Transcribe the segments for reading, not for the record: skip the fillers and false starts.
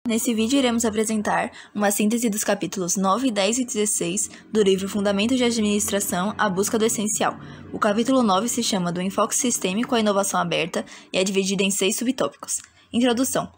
Nesse vídeo iremos apresentar uma síntese dos capítulos 9, 10 e 16 do livro Fundamentos de Administração, A Busca do Essencial. O capítulo 9 se chama Do Enfoque Sistêmico à Inovação Aberta e é dividido em 6 subtópicos. Introdução.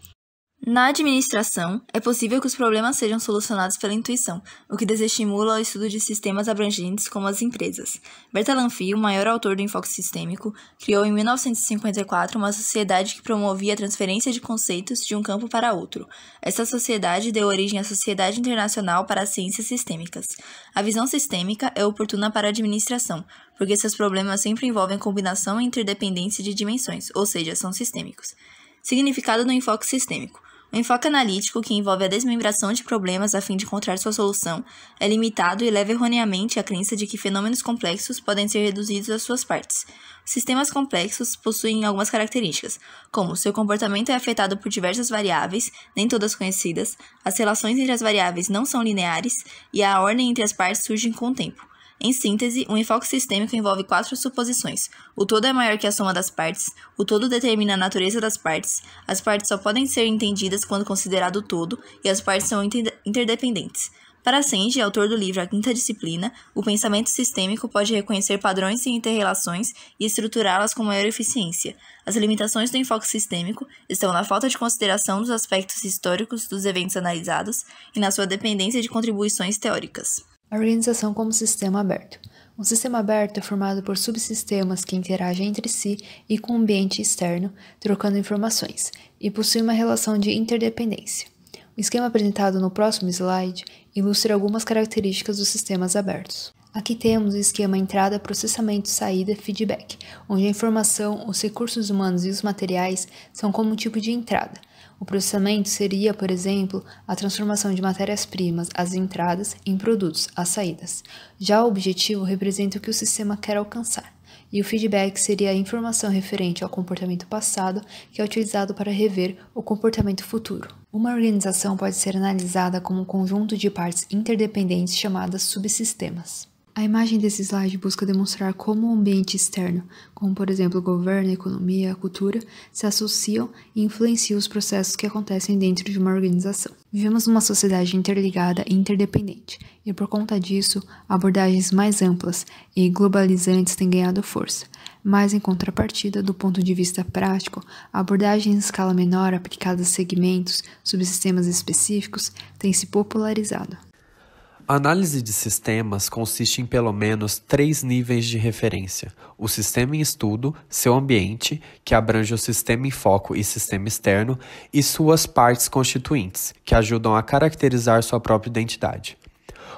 Na administração, é possível que os problemas sejam solucionados pela intuição, o que desestimula o estudo de sistemas abrangentes como as empresas. Bertalanffy, o maior autor do enfoque sistêmico, criou em 1954 uma sociedade que promovia a transferência de conceitos de um campo para outro. Essa sociedade deu origem à Sociedade Internacional para as Ciências Sistêmicas. A visão sistêmica é oportuna para a administração, porque seus problemas sempre envolvem combinação e interdependência de dimensões, ou seja, são sistêmicos. Significado do enfoque sistêmico. O enfoque analítico, que envolve a desmembração de problemas a fim de encontrar sua solução, é limitado e leva erroneamente à crença de que fenômenos complexos podem ser reduzidos às suas partes. Os sistemas complexos possuem algumas características, como seu comportamento é afetado por diversas variáveis, nem todas conhecidas, as relações entre as variáveis não são lineares e a ordem entre as partes surge com o tempo. Em síntese, um enfoque sistêmico envolve 4 suposições. O todo é maior que a soma das partes, o todo determina a natureza das partes, as partes só podem ser entendidas quando considerado o todo, e as partes são interdependentes. Para Senge, autor do livro A Quinta Disciplina, o pensamento sistêmico pode reconhecer padrões e interrelações e estruturá-las com maior eficiência. As limitações do enfoque sistêmico estão na falta de consideração dos aspectos históricos dos eventos analisados e na sua dependência de contribuições teóricas. A organização como sistema aberto. Um sistema aberto é formado por subsistemas que interagem entre si e com o ambiente externo, trocando informações, e possui uma relação de interdependência. O esquema apresentado no próximo slide ilustra algumas características dos sistemas abertos. Aqui temos o esquema entrada, processamento, saída, feedback, onde a informação, os recursos humanos e os materiais são como um tipo de entrada. O processamento seria, por exemplo, a transformação de matérias-primas, as entradas, em produtos, as saídas. Já o objetivo representa o que o sistema quer alcançar. E o feedback seria a informação referente ao comportamento passado que é utilizado para rever o comportamento futuro. Uma organização pode ser analisada como um conjunto de partes interdependentes chamadas subsistemas. A imagem desse slide busca demonstrar como o ambiente externo, como por exemplo o governo, a economia, a cultura, se associam e influenciam os processos que acontecem dentro de uma organização. Vivemos numa sociedade interligada e interdependente, e por conta disso, abordagens mais amplas e globalizantes têm ganhado força. Mas, em contrapartida, do ponto de vista prático, abordagens em escala menor aplicadas a segmentos, subsistemas específicos, têm se popularizado. A análise de sistemas consiste em pelo menos 3 níveis de referência: o sistema em estudo, seu ambiente, que abrange o sistema em foco e sistema externo, e suas partes constituintes, que ajudam a caracterizar sua própria identidade.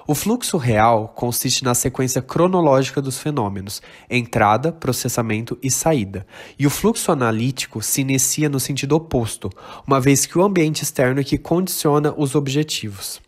O fluxo real consiste na sequência cronológica dos fenômenos, entrada, processamento e saída, e o fluxo analítico se inicia no sentido oposto, uma vez que o ambiente externo é que condiciona os objetivos.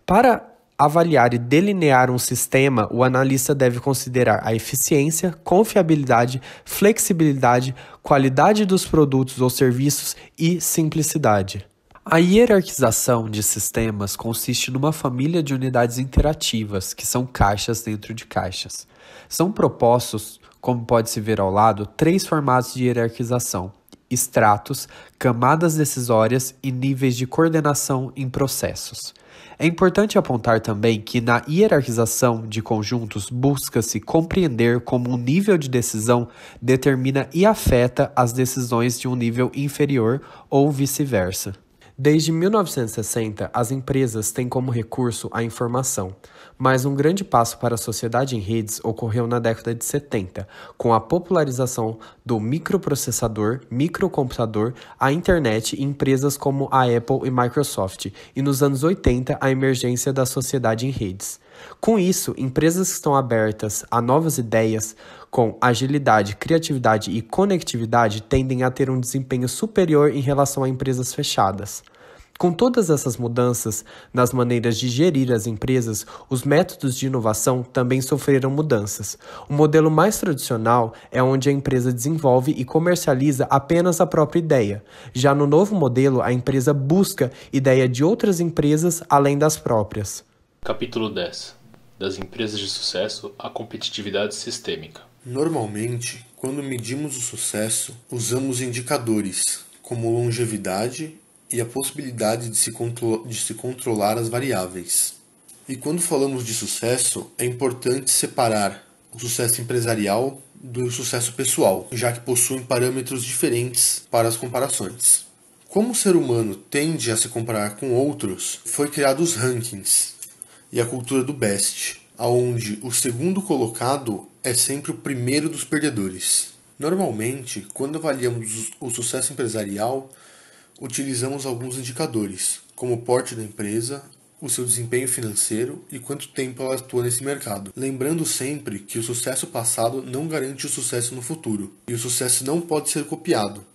Para avaliar e delinear um sistema, o analista deve considerar a eficiência, confiabilidade, flexibilidade, qualidade dos produtos ou serviços e simplicidade. A hierarquização de sistemas consiste numa família de unidades interativas, que são caixas dentro de caixas. São propostos, como pode-se ver ao lado, 3 formatos de hierarquização: estratos, camadas decisórias e níveis de coordenação em processos. É importante apontar também que na hierarquização de conjuntos busca-se compreender como um nível de decisão determina e afeta as decisões de um nível inferior ou vice-versa. Desde 1960, as empresas têm como recurso a informação, mas um grande passo para a sociedade em redes ocorreu na década de 70, com a popularização do microprocessador, microcomputador, a internet e empresas como a Apple e Microsoft, e nos anos 80 a emergência da sociedade em redes. Com isso, empresas que estão abertas a novas ideias, com agilidade, criatividade e conectividade, tendem a ter um desempenho superior em relação a empresas fechadas. Com todas essas mudanças nas maneiras de gerir as empresas, os métodos de inovação também sofreram mudanças. O modelo mais tradicional é onde a empresa desenvolve e comercializa apenas a própria ideia. Já no novo modelo, a empresa busca ideia de outras empresas além das próprias. Capítulo 10. Das empresas de sucesso à competitividade sistêmica. Normalmente, quando medimos o sucesso, usamos indicadores como longevidade e a possibilidade de se controlar as variáveis. E quando falamos de sucesso, é importante separar o sucesso empresarial do sucesso pessoal, já que possuem parâmetros diferentes para as comparações. Como o ser humano tende a se comparar com outros, foi criado os rankings e a cultura do best, onde o segundo colocado é sempre o primeiro dos perdedores. Normalmente, quando avaliamos o sucesso empresarial, utilizamos alguns indicadores, como o porte da empresa, o seu desempenho financeiro e quanto tempo ela atua nesse mercado. Lembrando sempre que o sucesso passado não garante o sucesso no futuro, e o sucesso não pode ser copiado,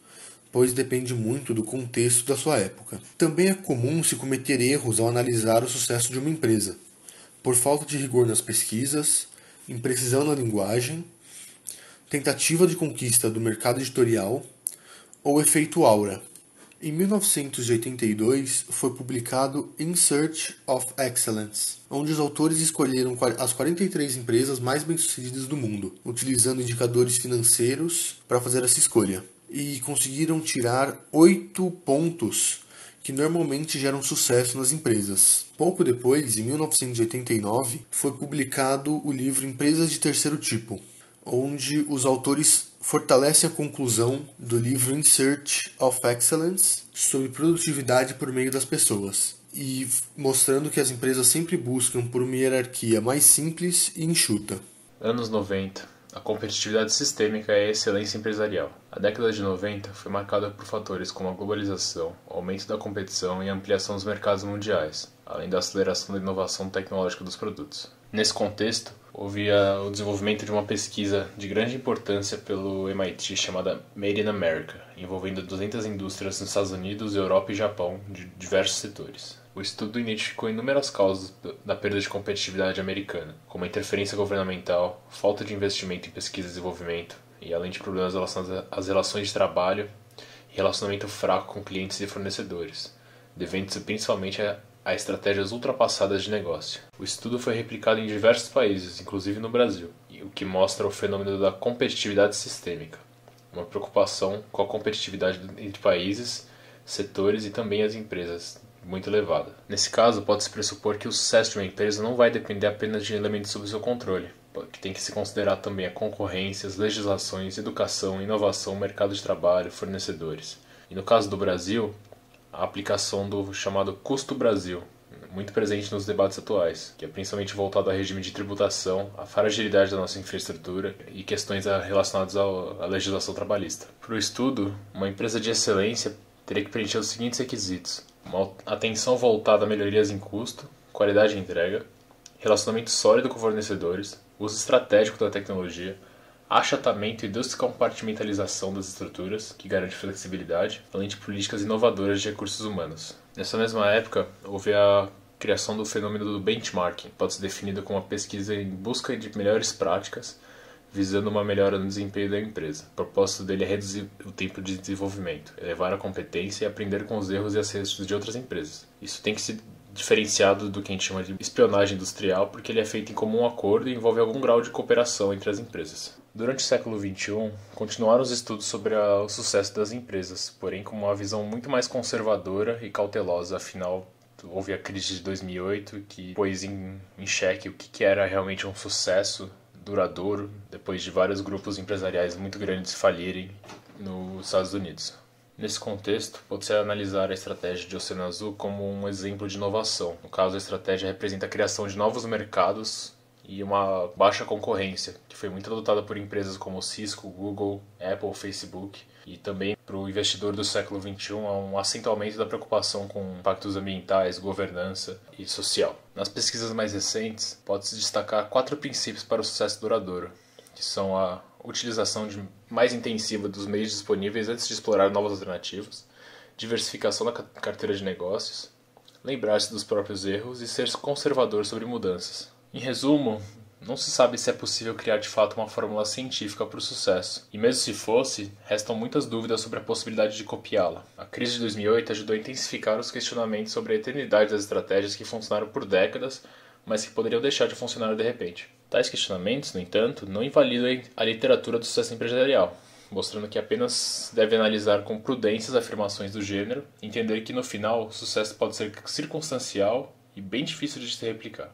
pois depende muito do contexto da sua época. Também é comum se cometer erros ao analisar o sucesso de uma empresa, por falta de rigor nas pesquisas, imprecisão na linguagem, tentativa de conquista do mercado editorial ou efeito aura. Em 1982, foi publicado In Search of Excellence, onde os autores escolheram as 43 empresas mais bem-sucedidas do mundo, utilizando indicadores financeiros para fazer essa escolha. E conseguiram tirar 8 pontos que normalmente geram sucesso nas empresas. Pouco depois, em 1989, foi publicado o livro Empresas de Terceiro Tipo, onde os autores fortalecem a conclusão do livro In Search of Excellence sobre produtividade por meio das pessoas, e mostrando que as empresas sempre buscam por uma hierarquia mais simples e enxuta. Anos 90. A competitividade sistêmica e a excelência empresarial. A década de 90 foi marcada por fatores como a globalização, o aumento da competição e a ampliação dos mercados mundiais, além da aceleração da inovação tecnológica dos produtos. Nesse contexto, houve o desenvolvimento de uma pesquisa de grande importância pelo MIT chamada Made in America, envolvendo 200 indústrias nos Estados Unidos, Europa e Japão, de diversos setores. O estudo identificou inúmeras causas da perda de competitividade americana, como a interferência governamental, falta de investimento em pesquisa e desenvolvimento, e além de problemas relacionados às relações de trabalho e relacionamento fraco com clientes e fornecedores, devendo-se principalmente a estratégias ultrapassadas de negócio. O estudo foi replicado em diversos países, inclusive no Brasil, o que mostra o fenômeno da competitividade sistêmica, uma preocupação com a competitividade entre países, setores e também as empresas, muito elevada. Nesse caso, pode-se pressupor que o sucesso de uma empresa não vai depender apenas de elementos sob seu controle, que tem que se considerar também a concorrência, as legislações, educação, inovação, mercado de trabalho, fornecedores. E no caso do Brasil, a aplicação do chamado Custo Brasil, muito presente nos debates atuais, que é principalmente voltado ao regime de tributação, à fragilidade da nossa infraestrutura e questões relacionadas à legislação trabalhista. Para o estudo, uma empresa de excelência teria que preencher os seguintes requisitos: uma atenção voltada a melhorias em custo, qualidade de entrega, relacionamento sólido com fornecedores, uso estratégico da tecnologia, achatamento e descompartimentalização das estruturas, que garante flexibilidade, além de políticas inovadoras de recursos humanos. Nessa mesma época, houve a criação do fenômeno do benchmarking, que pode ser definido como uma pesquisa em busca de melhores práticas, visando uma melhora no desempenho da empresa. O propósito dele é reduzir o tempo de desenvolvimento, elevar a competência e aprender com os erros e acertos de outras empresas. Isso tem que ser diferenciado do que a gente chama de espionagem industrial, porque ele é feito em comum acordo e envolve algum grau de cooperação entre as empresas. Durante o século XXI, continuaram os estudos sobre o sucesso das empresas, porém com uma visão muito mais conservadora e cautelosa. Afinal, houve a crise de 2008 que pôs em xeque o que era realmente um sucesso duradouro, depois de vários grupos empresariais muito grandes falirem nos Estados Unidos. Nesse contexto, pode-se analisar a estratégia de Oceano Azul como um exemplo de inovação. No caso, a estratégia representa a criação de novos mercados e uma baixa concorrência, que foi muito adotada por empresas como Cisco, Google, Apple, Facebook, e também para o investidor do século XXI há um acentuamento da preocupação com impactos ambientais, governança e social. Nas pesquisas mais recentes, pode-se destacar 4 princípios para o sucesso duradouro, que são a utilização mais intensiva dos meios disponíveis antes de explorar novas alternativas, diversificação da carteira de negócios, lembrar-se dos próprios erros e ser conservador sobre mudanças. Em resumo, não se sabe se é possível criar de fato uma fórmula científica para o sucesso, e mesmo se fosse, restam muitas dúvidas sobre a possibilidade de copiá-la. A crise de 2008 ajudou a intensificar os questionamentos sobre a eternidade das estratégias que funcionaram por décadas, mas que poderiam deixar de funcionar de repente. Tais questionamentos, no entanto, não invalidam a literatura do sucesso empresarial. mostrando que apenas deve analisar com prudência as afirmações do gênero e entender que no final o sucesso pode ser circunstancial e bem difícil de se replicar.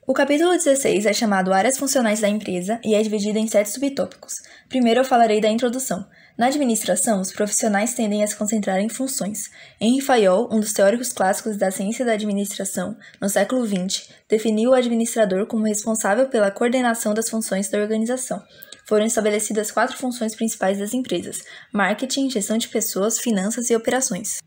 O capítulo 16 é chamado Áreas Funcionais da Empresa e é dividido em 7 subtópicos. Primeiro eu falarei da introdução. Na administração, os profissionais tendem a se concentrar em funções. Henri Fayol, um dos teóricos clássicos da ciência da administração, no século XX, definiu o administrador como responsável pela coordenação das funções da organização. Foram estabelecidas 4 funções principais das empresas: marketing, gestão de pessoas, finanças e operações.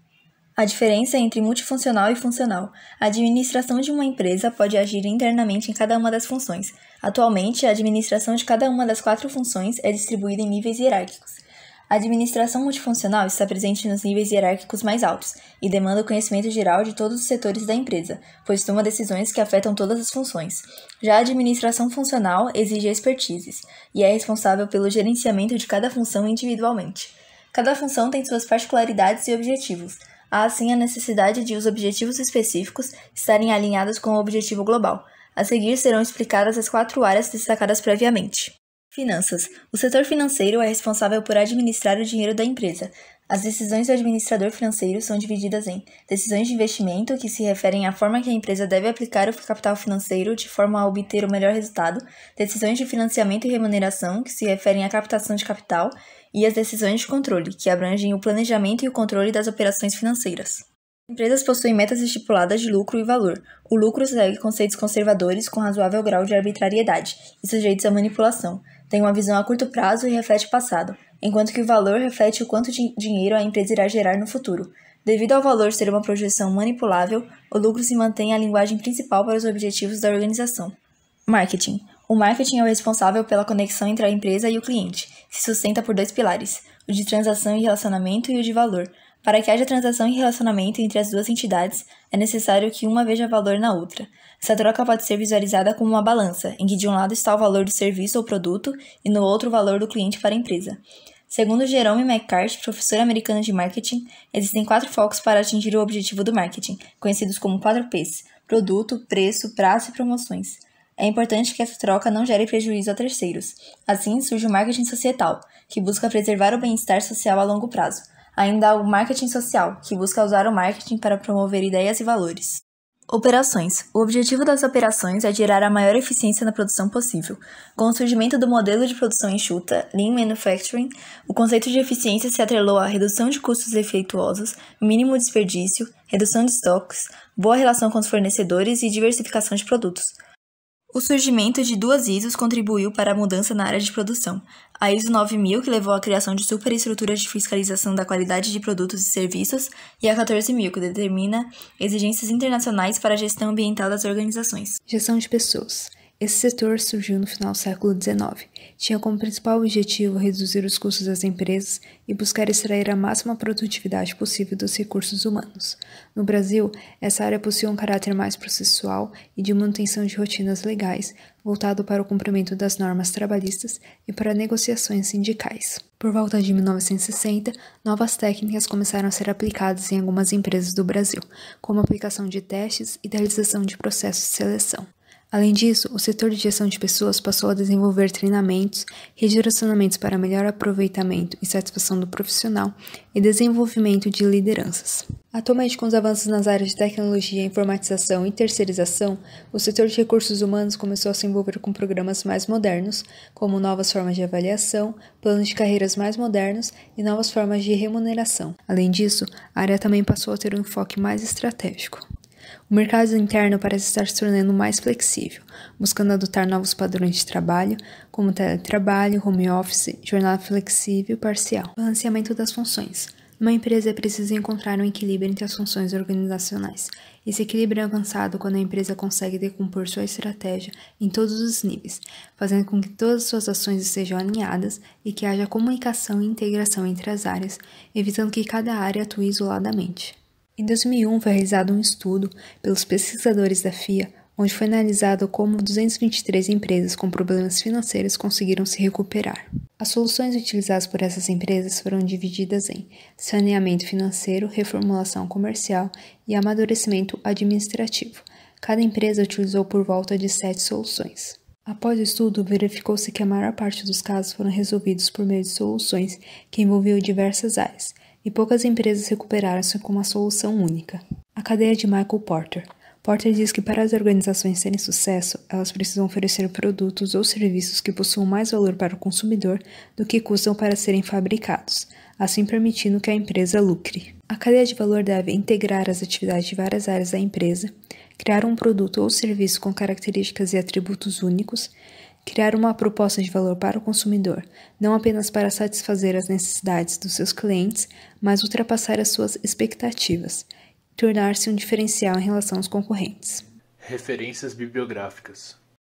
A diferença é entre multifuncional e funcional. A administração de uma empresa pode agir internamente em cada uma das funções. Atualmente, a administração de cada uma das 4 funções é distribuída em níveis hierárquicos. A administração multifuncional está presente nos níveis hierárquicos mais altos e demanda o conhecimento geral de todos os setores da empresa, pois toma decisões que afetam todas as funções. Já a administração funcional exige expertises e é responsável pelo gerenciamento de cada função individualmente. Cada função tem suas particularidades e objetivos. Há, assim, a necessidade de os objetivos específicos estarem alinhados com o objetivo global. A seguir serão explicadas as 4 áreas destacadas previamente. Finanças. O setor financeiro é responsável por administrar o dinheiro da empresa. As decisões do administrador financeiro são divididas em decisões de investimento, que se referem à forma que a empresa deve aplicar o capital financeiro de forma a obter o melhor resultado, decisões de financiamento e remuneração, que se referem à captação de capital, e as decisões de controle, que abrangem o planejamento e o controle das operações financeiras. Empresas possuem metas estipuladas de lucro e valor. O lucro segue conceitos conservadores com razoável grau de arbitrariedade e sujeitos à manipulação. Tem uma visão a curto prazo e reflete o passado, enquanto que o valor reflete o quanto de dinheiro a empresa irá gerar no futuro. Devido ao valor ser uma projeção manipulável, o lucro se mantém a linguagem principal para os objetivos da organização. Marketing. O marketing é o responsável pela conexão entre a empresa e o cliente. Se sustenta por 2 pilares, o de transação e relacionamento e o de valor. Para que haja transação e relacionamento entre as 2 entidades, é necessário que uma veja valor na outra. Essa troca pode ser visualizada como uma balança, em que de um lado está o valor do serviço ou produto e no outro o valor do cliente para a empresa. Segundo Jerome McCarthy, professor americano de marketing, existem 4 focos para atingir o objetivo do marketing, conhecidos como 4 P's: produto, preço, prazo e promoções. É importante que essa troca não gere prejuízo a terceiros. Assim surge o marketing societal, que busca preservar o bem-estar social a longo prazo. Ainda há o marketing social, que busca usar o marketing para promover ideias e valores. Operações. O objetivo das operações é gerar a maior eficiência na produção possível. Com o surgimento do modelo de produção enxuta, Lean Manufacturing, o conceito de eficiência se atrelou à redução de custos efeituosos, mínimo desperdício, redução de estoques, boa relação com os fornecedores e diversificação de produtos. O surgimento de 2 ISOs contribuiu para a mudança na área de produção. A ISO 9000, que levou à criação de superestruturas de fiscalização da qualidade de produtos e serviços, e a 14000, que determina exigências internacionais para a gestão ambiental das organizações. Gestão de pessoas. Esse setor surgiu no final do século XIX. Tinha como principal objetivo reduzir os custos das empresas e buscar extrair a máxima produtividade possível dos recursos humanos. No Brasil, essa área possuía um caráter mais processual e de manutenção de rotinas legais, voltado para o cumprimento das normas trabalhistas e para negociações sindicais. Por volta de 1960, novas técnicas começaram a ser aplicadas em algumas empresas do Brasil, como a aplicação de testes e realização de processos de seleção. Além disso, o setor de gestão de pessoas passou a desenvolver treinamentos, redirecionamentos para melhor aproveitamento e satisfação do profissional e desenvolvimento de lideranças. Atualmente, com os avanços nas áreas de tecnologia, informatização e terceirização, o setor de recursos humanos começou a se envolver com programas mais modernos, como novas formas de avaliação, planos de carreiras mais modernos e novas formas de remuneração. Além disso, a área também passou a ter um enfoque mais estratégico. O mercado interno parece estar se tornando mais flexível, buscando adotar novos padrões de trabalho, como teletrabalho, home office, jornada flexível e parcial. Balanceamento das funções. Numa empresa é preciso encontrar um equilíbrio entre as funções organizacionais. Esse equilíbrio é alcançado quando a empresa consegue decompor sua estratégia em todos os níveis, fazendo com que todas as suas ações estejam alinhadas e que haja comunicação e integração entre as áreas, evitando que cada área atue isoladamente. Em 2001, foi realizado um estudo pelos pesquisadores da FIA, onde foi analisado como 223 empresas com problemas financeiros conseguiram se recuperar. As soluções utilizadas por essas empresas foram divididas em saneamento financeiro, reformulação comercial e amadurecimento administrativo. Cada empresa utilizou por volta de 7 soluções. Após o estudo, verificou-se que a maior parte dos casos foram resolvidos por meio de soluções que envolviam diversas áreas, e poucas empresas recuperaram-se com uma solução única. A cadeia de Michael Porter. Porter diz que para as organizações terem sucesso, elas precisam oferecer produtos ou serviços que possuam mais valor para o consumidor do que custam para serem fabricados, assim permitindo que a empresa lucre. A cadeia de valor deve integrar as atividades de várias áreas da empresa, criar um produto ou serviço com características e atributos únicos, criar uma proposta de valor para o consumidor, não apenas para satisfazer as necessidades dos seus clientes, mas ultrapassar as suas expectativas, tornar-se um diferencial em relação aos concorrentes. Referências bibliográficas.